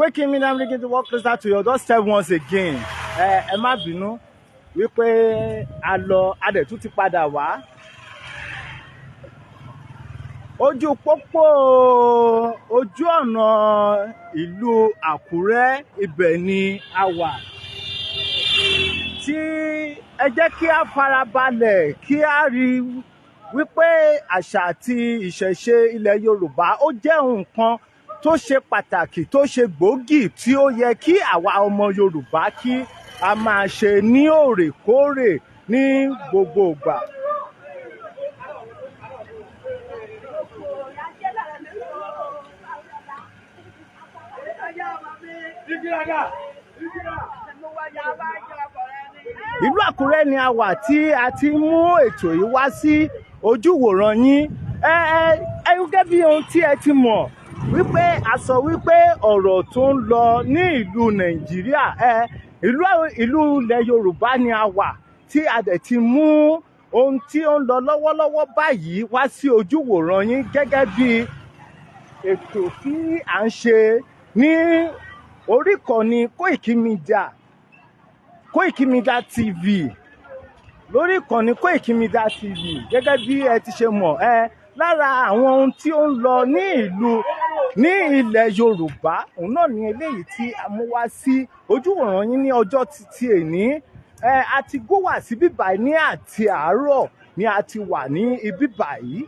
Koikimedia, I'm looking to walk closer to your doorstep once again. Ẹ má bínú wípé a lọ a dẹ̀ tún ti padà wá. Ojú pópó ojú ọ̀nà ìlú Àkúrẹ́ ibẹ̀ ni a wà. Tí ẹ jẹ́ kí a farabalẹ̀ kí a rí wípé àṣà àti ìṣẹ̀ṣe ilẹ̀ Yorùbá ó jẹ́ nǹkan tó ṣe pàtàkì tó ṣe gbòógì tí ó yẹ kí àwa ọmọ Yorùbá kí a máa ṣe ní òrèkóòrè ní gbogbo ìgbà. Ìlú Àkúrẹ́ ni a wà tí a ti mú ètò yìí wá sí ojúwòran yín. Gẹ́gẹ́ bí ohun tí ẹ ti mọ̀ wípé a sọ wípé ọ̀rọ̀ tó ń lọ ní ìlú Nàìjíríà ìlú ilẹ̀ Yorùbá ni a wà tí a dẹ̀ ti mú ohun tí ó ń lọ lọ́wọ́lọ́wọ́ báyìí wá sí ojúwòran yín gẹ́gẹ́ bí ètò tí à ń ṣe ní orí ìkànnì Koikimedia TV lórí ìkànnì Koikimedia TV gẹ́gẹ́ bí ẹ ti ṣe mọ̀ lára àwọn ohun tí ó ń lọ ní ilẹ̀ Yorùbá òun náà ni eléyìí tí a mú wá sí ojúwòran yín ní ọjọ́ títí èní. A ti gó wá sí bíbáyìí ní àti àárọ̀ ni a ti wà ní ibi báyìí.